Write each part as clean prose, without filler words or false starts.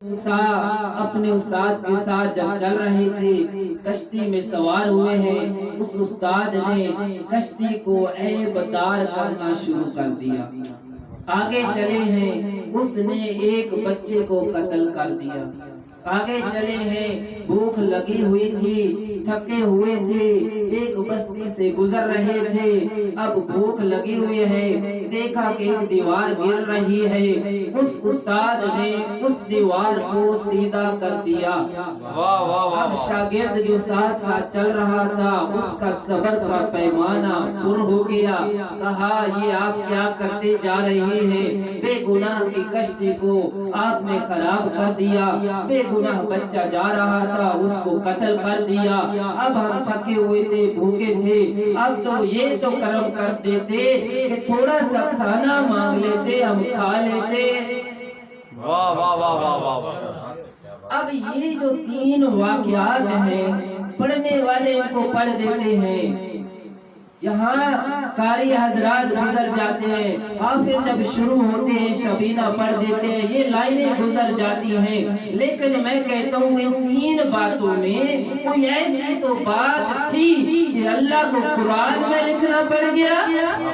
اپنے استاد کے ساتھ جب چل رہے تھے، کشتی میں سوار ہوئے ہیں، اس استاد نے کشتی کو عیب دار کرنا شروع کر دیا۔ آگے چلے ہیں، اس نے ایک بچے کو قتل کر دیا۔ آگے چلے ہیں، بھوک لگی ہوئی تھی، تھکے ہوئے تھے، ایک بستی سے گزر رہے تھے، اب بھوک لگی ہوئی ہے، دیکھا کہ ایک دیوار گر رہی ہے، اس استاد نے اس دیوار کو سیدھا کر دیا۔ اب شاگرد جو ساتھ ساتھ چل رہا تھا، اس کا صبر کا پیمانہ پر ہو گیا، کہا یہ آپ کیا کرتے جا رہے ہیں، بے گناہ کی کشتی کو آپ نے خراب کر دیا، بے گناہ بچہ جا رہا تھا، اس کو قتل کر دیا، اب ہم تھکے ہوئے تھے، بھوکے تھے، اب تو یہ تو کرم کر دیتے کہ تھوڑا سا کھانا مانگ لیتے، ہم کھا لیتے۔ واہ واہ واہ واہ واہ۔ اب یہ جو تین واقعات ہیں، پڑھنے والے ان کو پڑھ دیتے ہیں، یہاں قاری حضرات گزر جاتے ہیں، حافظ جب شروع ہوتے ہیں شبینہ پڑھ دیتے ہیں، یہ لائنیں گزر جاتی ہیں، لیکن میں کہتا ہوں ان تین باتوں میں کوئی ایسی تو بات تھی کہ اللہ کو قرآن میں لکھنا پڑ گیا۔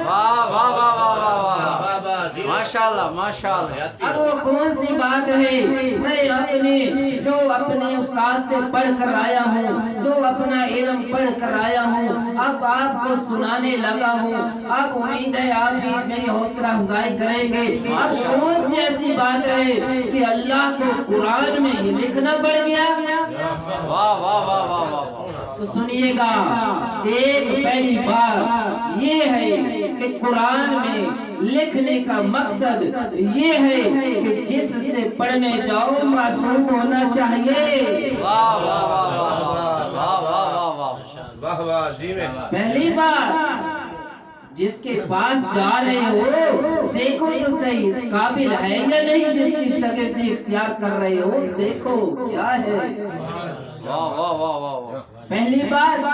واہ واہ واہ واہ واہ واہ، ماشاءاللہ ماشاءاللہ۔ اب وہ کون سی بات ہے؟ میں اپنے استاد سے پڑھ کر آیا ہوں، جو اپنا علم پڑھ کر آیا ہوں، اب آپ کو سنانے لگا ہوں، اب امید ہے آپ بھی میری حوصلہ افزائی کریں گے۔ اب کون سی ایسی بات ہے کہ اللہ کو قرآن میں ہی لکھنا پڑ گیا؟ واہ واہ واہ واہ واہ۔ تو سنیے گا، ایک پہلی بات یہ ہے کہ قرآن میں لکھنے کا مقصد یہ ہے کہ جس سے پڑھنے جاؤ معصوم ہونا چاہیے۔ واہ واہ واہ واہ واہ واہ واہ واہ واہ جی میں۔ پہلی بات، جس کے پاس جا رہے ہو دیکھو تو صحیح اس قابل ہے یا نہیں، جس کی شاگردی اختیار کر رہے ہو دیکھو کیا ہے۔ واہ واہ واہ واہ۔ پہلی بات،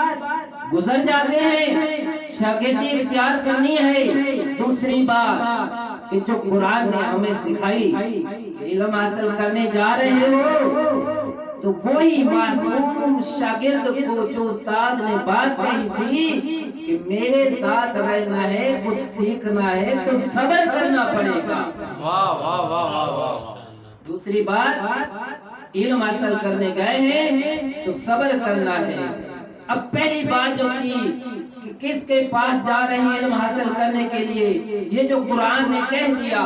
گزر جاتے ہیں، شاگردی اختیار کرنی ہے۔ دوسری بات کہ جو قرآن نے ہمیں سکھائی، علم حاصل کرنے جا رہے ہو تو وہی معصوم شاگرد کو جو استاد نے بات کہی تھی کہ میرے ساتھ رہنا ہے، کچھ سیکھنا ہے تو صبر کرنا پڑے گا۔ واہ واہ واہ واہ واہ۔ دوسری بات، علم حاصل کرنے گئے ہیں تو صبر کرنا ہے۔ اب پہلی بات جو تھی کہ کس کے پاس جا رہے ہیں علم حاصل کرنے کے لیے، یہ جو قرآن نے کہہ دیا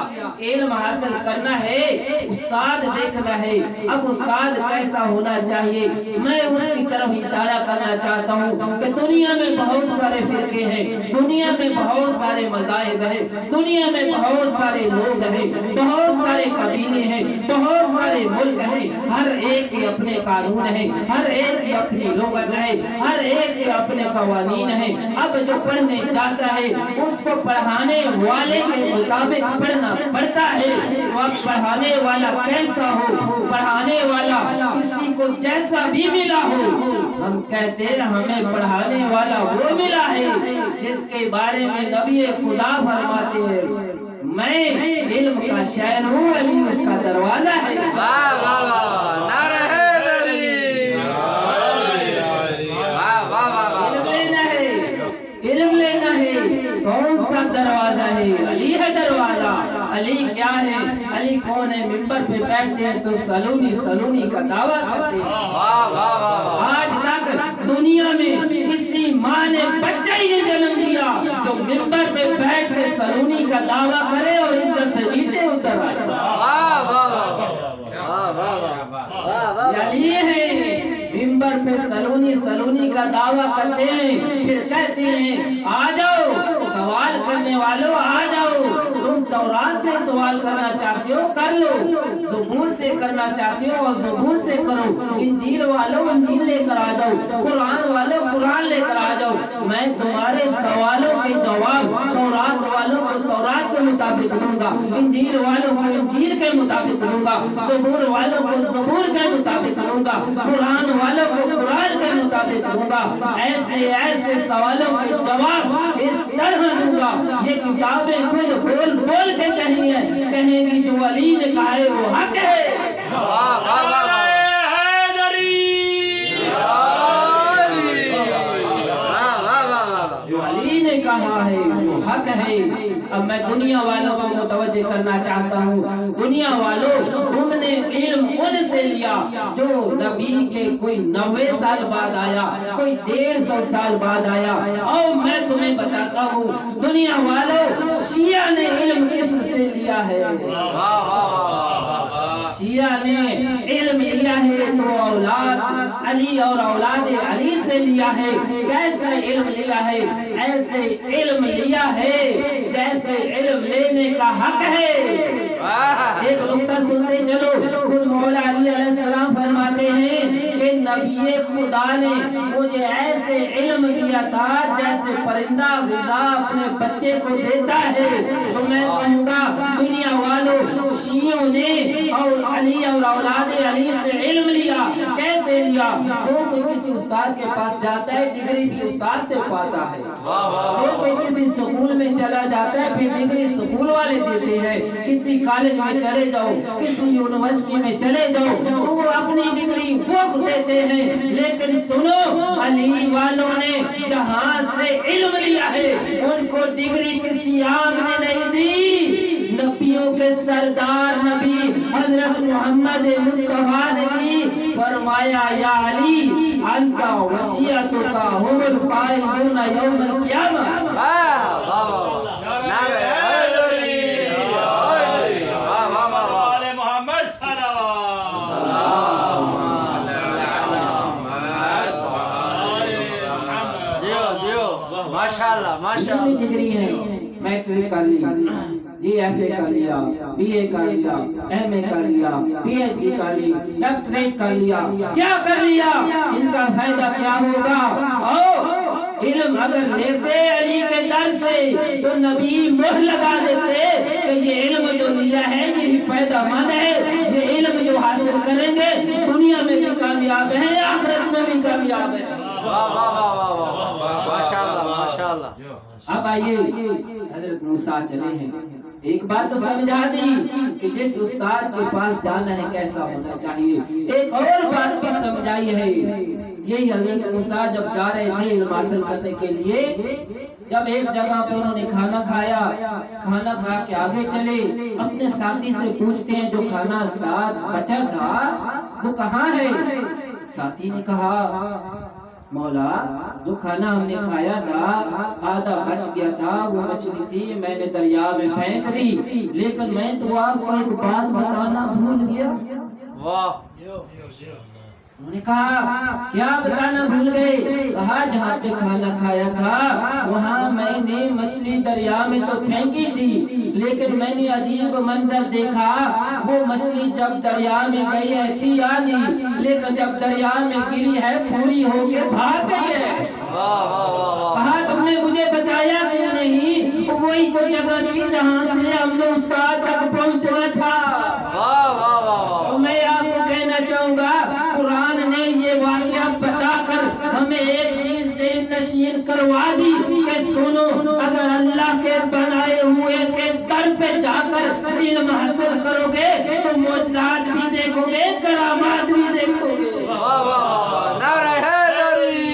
علم حاصل کرنا ہے، استاد دیکھنا ہے۔ اب استاد کیسا ہونا چاہیے، میں اس کی طرف اشارہ کرنا چاہتا ہوں کہ دنیا میں بہت سارے فرقے ہیں، دنیا میں بہت سارے مذاہب ہیں، دنیا میں بہت سارے لوگ ہیں، بہت سارے قبیلے ہیں، بہت سارے ملک ہیں، ہر ایک کے اپنے قانون ہیں، ہر ایک کی اپنی لغت ہے، ہر ایک کے اپنے قوانین ہیں۔ اب جو پڑھنے جاتا ہے اس کو پڑھانے والے کے مطابق پڑھنا پڑتا ہے۔ وہ پڑھانے والا کیسا ہو، پڑھانے والا کسی کو جیسا بھی ملا ہو، ہم کہتے ہیں ہمیں پڑھانے والا وہ ملا ہے جس کے بارے میں نبی خدا فرماتے ہیں میں علم کا شہر ہوں، علی اس کا دروازہ ہے۔ واہ واہ واہ، نعرہ حیدری۔ واہ واہ واہ۔ علم لینا ہے، علم لینا ہے، کون سا دروازہ ہے؟ علی ہے دروازہ۔ علی کیا ہے؟ علی کون ہے؟ ممبر پہ بیٹھتے ہیں تو سلونی سلونی کا دعویٰ کرتے ہیں۔ واہ واہ واہ۔ آج تک دنیا میں کسی ماں نے بچہ ہی نہیں جنم دیا جو ممبر پہ بیٹھ کے سلونی کا دعویٰ کرے اور عزت سے نیچے اتر آئے۔ واہ واہ واہ واہ واہ۔ علی ہے، ممبر پہ سلونی سلونی کا دعویٰ کرتے ہیں، پھر کہتے ہیں آ جاؤ سوال کرنے والوں، آ جاؤ، تم تورات سے سوال کرنا چاہتے ہو کر لو، زبور سے کرنا چاہتے ہو اور زبور سے کرو، انجیل والوں انجیل لے کر آ جاؤ، قرآن والوں قرآن لے کر آ جاؤ، میں تمہارے سوالوں کے جواب تورات والوں کو تورات کے مطابق دوں گا، انجیل والوں کو انجیل کے مطابق دوں گا، زبور والوں کو زبور کے مطابق دوں گا، قرآن والوں کو قرآن کے مطابق دوں گا۔ ایسے ایسے سوالوں کے جواب اس طرح دوں گا، یہ کتابیں خود بول بول کے کہیں گی جو علی نے کہا ہے وہ حق ہے۔ واہ واہ अब मैं दुनिया वालों को मुतवज्जे करना चाहता हूँ। दुनिया वालों, तुमने इल्म उनसे लिया जो नबी के कोई 90 साल बाद आया, कोई 150 साल बाद आया। और मैं तुम्हें बताता हूँ दुनिया वालों, शिया ने इल्म किस से लिया है? शिया ने इल्म लिया है तो औलाद अली और औलाद अली से लिया है। कैसे इल्म लिया है? ऐसे इल्म लिया है जैसे इल्म लेने का हक है। एक नुक्ता सुनते चलो, खुद मौला अली अलैहिस्सलाम फरमाते हैं कि नबी खुदा ने मुझे ऐसे इल्म दिया था जैसे परिंदा ग़िज़ा अपने बच्चे को देता है। तो मैं कहूँगा दुनिया वालों, शियों ने और अली और औलाद अली से इल्म लिया। कैसे लिया? जो कोई किसी उस्ताद के पास जाता है डिग्री भी उस्ताद से पाता है। जो कोई किसी स्कूल में चला जाता है फिर डिग्री स्कूल वाले देते हैं। किसी कॉलेज में चले जाओ, किसी यूनिवर्सिटी में चले जाओ, तो वो अपनी डिग्री वो देते हैं। लेकिन सुनो, अली वालों ने जहाँ से इल्म लिया है उनको डिग्री किसी आम ने नहीं दी, नबियों के सरदार नबी हजरत मोहम्मद मुस्तफा ने दी। फरमाया या अली अंता वसियतुका हुमुल फाइजून यौमल क़ियामह। नारे हैदरी, वाले मोहम्मद माशाअल्लाह माशाअल्लाह। डिग्री है, मैट्रिक कर ली, DFA कर लिया, BA कर लिया, MA कर लिया, PhD कर ली, डॉक्टरेट कर लिया। क्या कर लिया? इनका फायदा क्या होगा? इल्म अगर लेते अली के दर से तो नबी मोहर लगा देते कि ये इल्म जो लिया है ये फायदेमंद है, ये इल्म जो हासिल करेंगे दुनिया में भी कामयाब है, आखिरत में भी कामयाब है। वाह वाह वाह वाह वाह, माशाअल्लाह माशाअल्लाह। अब आइए, हजरत मूसा चले हैं। एक बात तो समझा दी कि जिस उस्ताद के पास जाना है कैसा होना चाहिए। एक और बात भी समझाई है। यही हजरत मूसा जब जा रहे थे इल्म हासिल करने के लिए, जब एक जगह पे उन्होंने खाना खाया, खाना खा के आगे चले, अपने साथी से पूछते हैं जो खाना साथ बचा था वो कहाँ है? साथी ने कहा मौला जो खाना हमने खाया था आधा बच गया था, वो मछली थी मैंने दरिया में फेंक दी, लेकिन मैं तो आपको एक बात बताना भूल गया। वाह। उन्होंने कहा क्या बताना भूल गए? कहा जहाँ पे खाना खाया था वहाँ मैंने मछली दरिया में तो फेंकी थी, लेकिन मैंने अजीब मंजर देखा। वो मछली जब दरिया में गई है थी आधी, लेकिन जब दरिया में गिरी है पूरी होके भाग गई है। कहा तुमने मुझे बताया क्यों नहीं? वही को जगह थी जहाँ से हमने उस्ताद तक पहुँचना था। तो मैं आपको कहना चाहूँगा कुरान ने ये वाक़या बताकर हमें एक चीज से नशीन करवा दी कि सुनो, अगर अल्लाह के बनाए हुए के दर पे जाकर इल्म हासिल करोगे तो मौजज़ात भी देखोगे, करामात भी देखोगे। वाह वाह वाह, नारे हैदरी,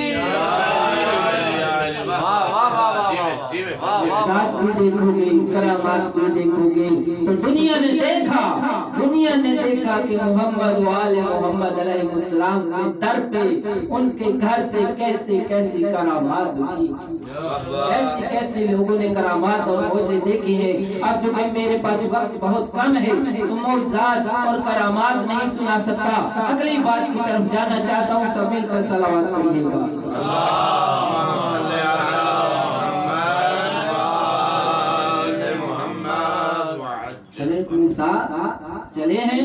मौजज़ात भी देखोगे, करामात भी देखोगे। तो दुनिया ने देखा कि मोहम्मद वाले मोहम्मद अलैहिस्सलाम के दर पे उनके घर से कैसे कैसी करामात उठी, कैसे कैसे लोगों ने करामात और मौजे देखी है। अब जो कि मेरे पास वक्त बहुत कम है तो मौजज़ात और करामात नहीं सुना सकता। अगली बात की तरफ जाना चाहता हूँ, सब मिलकर सलावत पढ़िएगा। हज़रत मूसा चले हैं,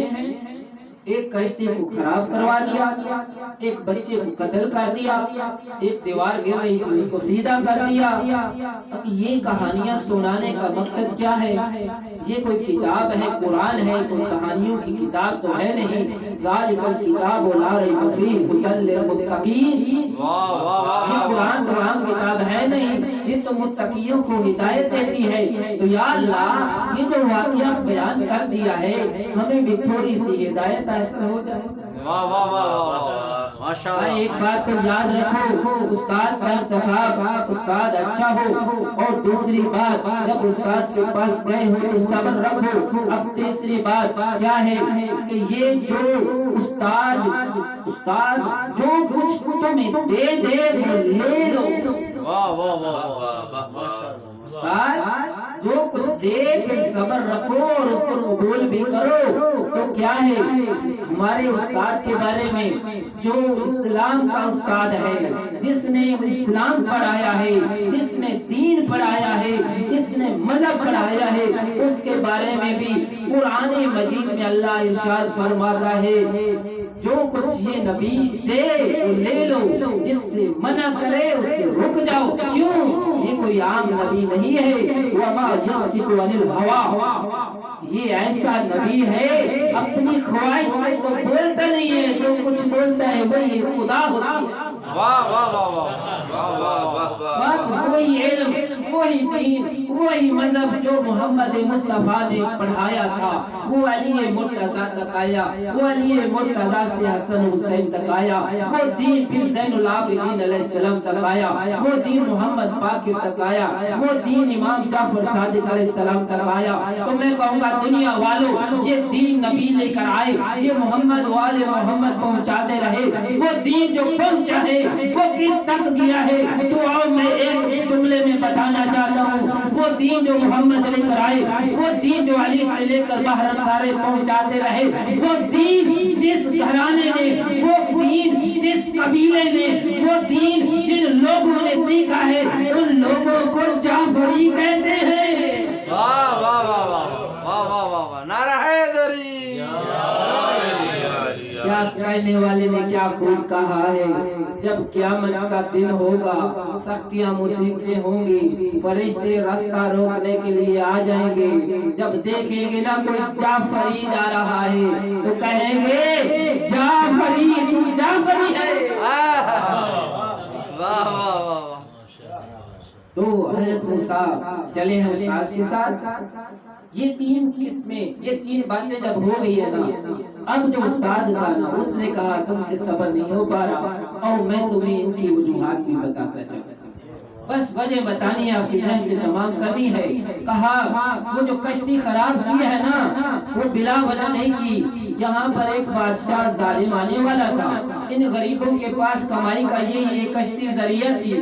एक कश्ती को खराब करवा दिया, एक बच्चे को कत्ल कर दिया, एक दीवार गिर रही थी उसको सीधा कर दिया। अब ये कहानियां सुनाने का मकसद क्या है? ये कोई किताब है, कुरान है, कोई कहानियों की किताब तो है नहीं। ज़ालिकल किताब ला रैब फीह हुदल लिलमुत्तकीन। ये कुरान किताब है नहीं, ये तो मुत्तकियों को हिदायत देती है। तो या अल्लाह ये जो वाक़या बयान कर दिया है हमें भी थोड़ी सी हिदायत हासिल हो जाए। वाह वाह वाह वाह, माशाल्लाह। एक बात तो याद रखो, उस्ताद का इंतखाब उस्ताद अच्छा हो, और दूसरी बात जब उस्ताद के पास गए हो तो सब्र रखो। अब तीसरी बात क्या है कि ये जो उस्ताद जो कुछ तुम्हें दे वो ले लो। वाह वाह वाह वाह, माशाल्लाह। उस्ताद जो कुछ दे फिर सब्र रखो और उसे कबूल भी करो। तो क्या है हमारे उस्ताद के बारे में, जो इस्लाम का उस्ताद है, जिसने इस्लाम पढ़ाया है, जिसने दीन पढ़ाया है, जिसने मजहब पढ़ाया है, उसके बारे में भी कुरान मजीद में अल्लाह इरशाद फरमाता है जो कुछ ये नबी दे वो ले लो, जिससे मना करे उससे रुक जाओ। क्यों? ये कोई आम नबी नहीं है। वमा यंतिकु अनिल हवा, ये ऐसा नबी है अपनी ख्वाहिश से वो बोलता नहीं है, जो कुछ बोलता है वही खुदा होती है। वाह वाह वाह वाह वाह वाह बात वही इल्म, वही दीन, वही मजहब जो मोहम्मद मुस्तफा ने पढ़ाया था, वो अली मुर्तजा तक आया, वो अली मुर्तजा से हसन हुसैन तक आया, वो दीन फिर ज़ैनुल आबिदीन अलैहिस्सलाम तक आया, वो दीन मोहम्मद बाकिर तक आया, वो दीन इमाम जाफर सादिक अलैहिस्सलाम तक आया। तो मैं कहूँगा दुनिया वालों, ये दीन नबी लेकर आए, ये मोहम्मद वाले मोहम्मद पहुँचाते रहे। वो दीन जो पहुँचा है वो किस तक गया है, तो आओ मैं एक जुमले में बताना चाहता हूँ। वो दीन जो मोहम्मद लेकर आए, वो दीन जो अली से लेकर बहर तारे पहुँचाते रहे, वो दीन जिस घराने ने, वो दीन जिस कबीले ने, वो दीन जिन लोगों ने सीखा है, उन लोगों को जाफरी कहते हैं। वाह वाह वाह वाह वाह वाह वाह, नारा हैदरी। क्या कहने वाले ने क्या खूब कहा है, जब क़यामत का दिन होगा, सख्तियां मुसीबतें होंगी, फरिश्ते रास्ता रोकने के लिए आ जाएंगे। जब देखेंगे ना कोई जाफरी जा रहा है तो कहेंगे जाफरी, तू जाफरी है। वाह वाह वाह। तो हजरत मूसा चले हैं उस्ताद के साथ। ये तीन किस्में, ये तीन बातें जब हो गई है ना, अब जो उस्ताद था ना, उसने कहा तुमसे सब्र नहीं हो पा रहा और मैं तुम्हें इनकी वजूहात भी बताता चलूं। बस वजह बतानी है, आपकी ज़हन से तमाम करनी है। कहा वो जो कश्ती खराब की है ना, वो बिला वजह नहीं की। यहाँ पर एक बादशाह जालिम आने वाला था, इन गरीबों के पास कमाई का ये कश्ती जरिया थी।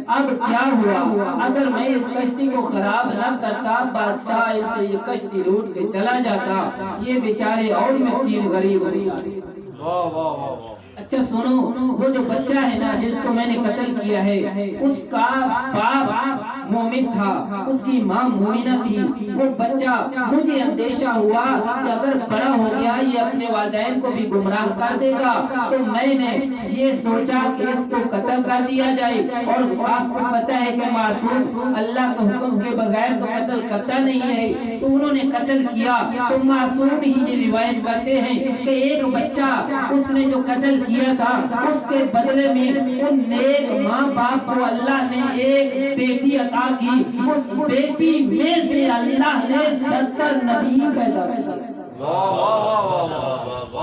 अब क्या हुआ, अगर मैं इस कश्ती को खराब न करता, बादशाह इनसे ये कश्ती लूट के चला जाता, ये बेचारे और मिस्कीन गरीब होते। वाह वाह वाह। अच्छा सुनो, वो जो बच्चा है ना जिसको मैंने कत्ल किया है, उसका बाप मोमिन था, उसकी माँ मोमिना थी। वो बच्चा, मुझे अंदेशा हुआ कि अगर बड़ा हो गया ये अपने वालिदैन को भी गुमराह कर देगा, तो मैंने ये सोचा कि इसको कत्ल कर दिया जाए। और आपको पता है कि मासूम अल्लाह के हुक्म के बगैर तो कत्ल करता नहीं है, तो उन्होंने कत्ल किया। तो मासूम ही ये रिवायत करते हैं कि एक बच्चा उसने जो कत्ल किया था, उसके बदले में उन नेक माँ बाप को अल्लाह ने एक बेटी अता की। उस बेटी में से अल्लाह ने 70 नबी पैदा किए।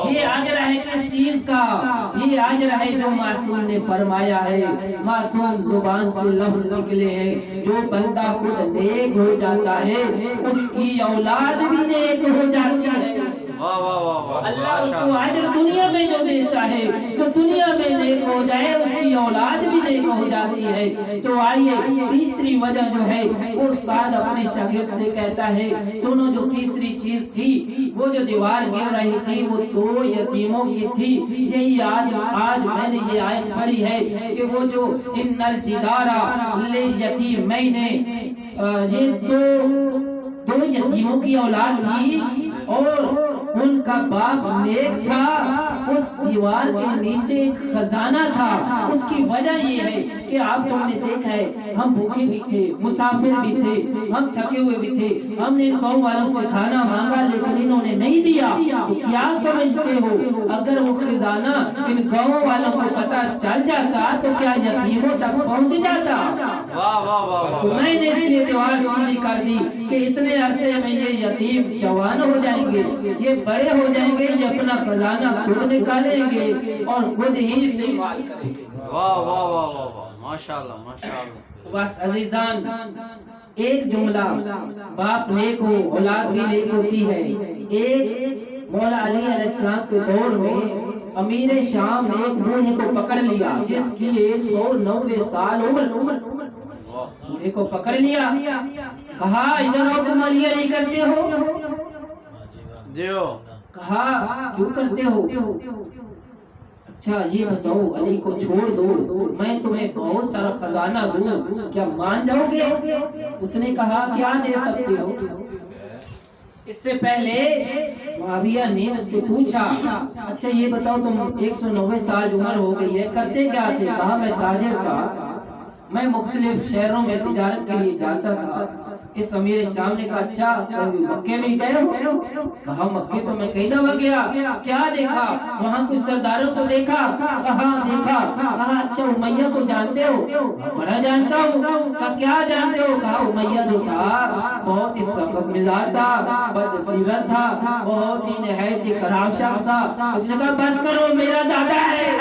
ये आजरा है किस चीज का, ये आजरा है जो मासूम ने फरमाया है। मासूम जुबान से लफ्ज निकले हैं, जो बंदा खुद नेक हो जाता है उसकी औलाद भी नेक हो जाती है। अल्लाह उसको अजर दुनिया में जो देता है, तो दुनिया में नेक हो जाए उसकी औलाद भी नेक हो जाती है। तो आइए तीसरी वजह जो है, उस्ताद अपने शागिर्द से कहता है, सुनो जो तीसरी चीज थी, वो जो दीवार गिर रही थी वो 2 यतीमों की थी। यही आज मैंने ये आयत पढ़ी है कि वो जो इन्नल जिदारा ले यतीम, मैंने ये 2 यतीमों की औलाद थी और उनका बाप नेक था। उस दीवार के नीचे एक खजाना था। उसकी वजह ये है कि आप लोगों ने देखा है, हम भूखे भी थे, मुसाफिर भी थे, हम थके हुए भी थे, हमने इन गाँव वालों से खाना मांगा लेकिन इन्होंने नहीं दिया। तो क्या समझते हो, अगर वो खजाना इन गाँव वालों को पता चल जाता तो क्या यतीमों तक पहुँच जाता? तो मैंने इसलिए दीवार सीधी कर दी कि इतने अरसे में ये यतीम जवान हो जाएंगे, ये बड़े हो जाएंगे, ये अपना खजाना खुद निकाले دیں گے اور خود ہی استعمال کریں گے۔ واہ واہ واہ واہ واہ، ماشاءاللہ ماشاءاللہ۔ بس عزیزان، ایک جملہ، باپ نیک ہو اولاد بھی نیک ہوتی ہے۔ ایک مولا علی علیہ السلام کے دور میں امیر شام نے ایک بوڑھے کو پکڑ لیا جس کی 190 سال عمر، بوڑھے کو پکڑ لیا، کہا ادھر آؤ، تم علی علی کرتے ہو؟ دیو کہا کیوں کرتے ہو؟ اچھا یہ بتاؤ، علی کو چھوڑ دو، میں تمہیں بہت سارا خزانہ دوں، کیا مان جاؤ گے؟ اس نے کہا کیا دے سکتے ہو؟ اس سے پہلے معاویہ نے اس سے پوچھا اچھا یہ بتاؤ تم 190 سال عمر ہو گئی ہے، کرتے کیا تھے؟ کہا میں تاجر تھا، میں مختلف شہروں میں تجارت کے لیے جاتا تھا۔ اس امیر شام نے کہا اچھا مکے میں گئے ہو؟ کہا مکے تو میں کئی دفعہ گیا، کیا دیکھا؟ وہاں کچھ سرداروں کو دیکھا؟ کہا دیکھا۔ کہا اچھا امیہ کو جانتے ہو؟ بڑا جانتا ہوں۔ کہا کیا جانتے ہو؟ کہا امیہ جو تھا بہت ہی سخت مزاج تھا، بدسیرت تھا، بہت ہی نہایت ہی خراب شخص تھا۔ اس نے کہا بس کرو، میرا دادا ہے۔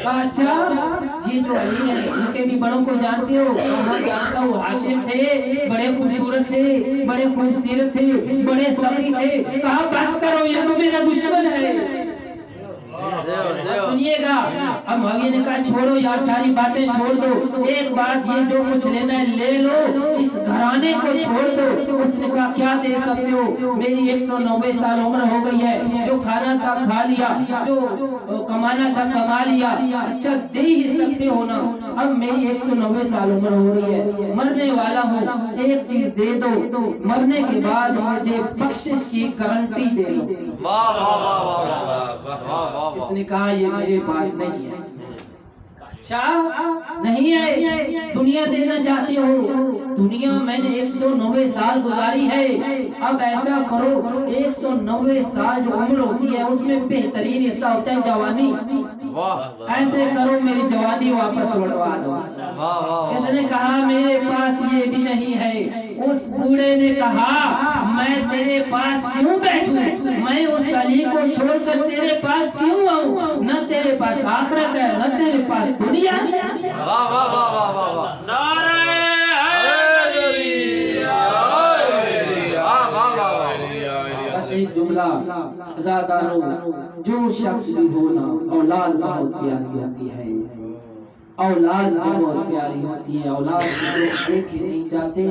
کہا اچھا یہ جو علی ہے ان کے بھی بڑوں کو جانتے ہو؟ کہا جانتا ہوں، ہاشم تھے، بڑے خوبصورت تھے، بڑے خوبصورت تھے، بڑے سخی تھے۔ کہا بس کرو، یہ تو میرا دشمن ہے۔ سنیے گا، اب معاویہ نے کہا چھوڑو یار ساری باتیں چھوڑ دو، ایک بات یہ جو کچھ لینا ہے لے لو، اس گھرانے کو چھوڑ دو۔ اس نے کہا کیا دے سکتے ہو؟ میری 190 سال عمر ہو گئی ہے، جو کھانا تھا کھا لیا، جو کمانا تھا کما لیا، اچھا دے ہی سکتے ہو نا؟ اب میری 190 سال عمر ہو رہی ہے، مرنے والا ہوں، ایک چیز دے دو، مرنے کے بعد مجھے بخشش کی گارنٹی دے دو۔ واہ واہ واہ واہ واہ۔ اس نے کہا یہ میرے پاس نہیں ہے۔ اچھا نہیں ہے، دنیا دینا چاہتے ہو؟ دنیا میں نے 190 سال گزاری ہے، اب ایسا کرو 190 سال جو عمر ہوتی ہے اس میں بہترین حصہ ہوتا ہے جوانی، ایسے کرو میری جوانی واپس لوٹوا دو۔ اس نے کہا میرے پاس یہ بھی نہیں ہے۔ اس بوڑھے نے کہا میں تیرے پاس کیوں بیٹھوں، میں اس علی کو چھوڑ کر تیرے پاس کیوں آؤں؟ نہ تیرے پاس آخرت ہے نہ تیرے پاس دنیا ہے۔ واہ واہ واہ واہ واہ واہ، نعرہ بس ایک جملہ، عزادارو، جو شخص بھی ہونا اولاد بہت پیاری ہوتی ہے، اولاد بہت پیاری ہوتی ہے، اولاد کو دیکھے نہیں جاتے۔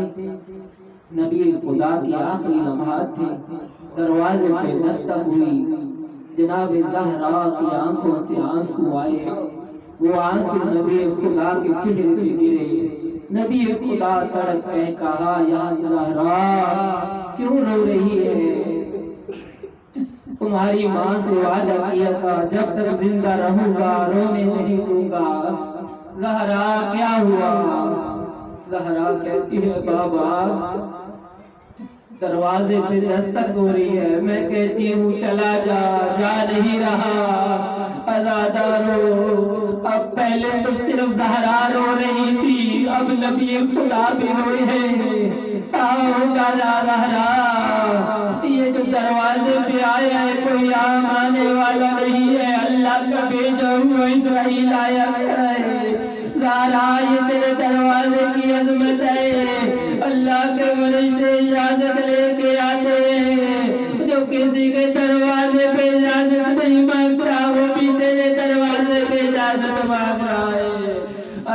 نبی خدا کی آخری لمحات تھے، دروازے پہ دستک ہوئی، جناب زہرا کی آنکھوں سے آنسو آئے، وہ آنسو نبی خدا کے چہرے پہ گرے۔ نبی خدا تڑپ کے کہا یا زہرا کیوں رو رہی ہے؟ تمہاری ماں سے وعدہ کیا تھا جب تک زندہ رہوں گا رونے نہیں دوں گا۔ زہرا کیا ہوا؟ زہرا کہتی ہے بابا دروازے پہ دستک ہو رہی ہے، میں کہتی ہوں چلا جا، جا نہیں رہا۔ عزادارو اب پہلے تو صرف زہرا رو رہی تھی، اب نبی خدا بھی روئے ہیں۔ ہوگا زہرا یہ جو دروازے پہ آیا ہے کوئی عام آنے والا نہیں ہے، اللہ کا بھیجا ہوا اسرائیل آیا ہے۔ زہرا یہ تیرے دروازے کی عظمت ہے، اللہ کے فرشتے اجازت لے کے آتے ہیں، جو کسی کے دروازے پہ اجازت نہیں مانگتا وہ بھی تیرے دروازے پہ اجازت مانگ رہا ہے۔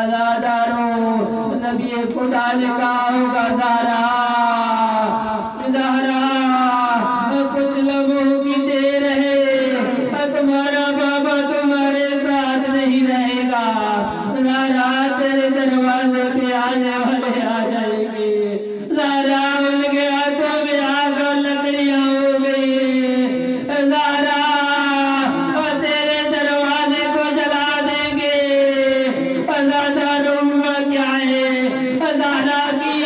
عزادارو نبی خدا نے کہا ہوگا زہرا کچھ لمحوں کی دیر ہے، تمہارا بابا تمہارے ساتھ نہیں رہے گا، زہرا تیرے دروازے پہ آنے والے آ جائیں گے۔ زہرا ان کے ہاتھوں میں آگ اور لکڑیاں ہو گئی، زہرا تیرے دروازے کو جلا دیں گے۔ عزادارو ہوا کیا ہے؟ زہرا کی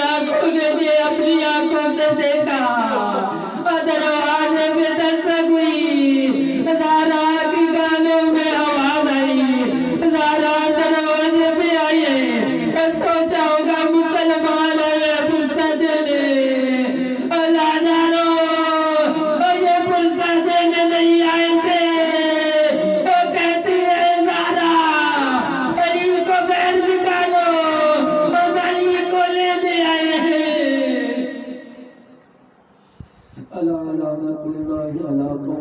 अला लानतुल्लाहि अला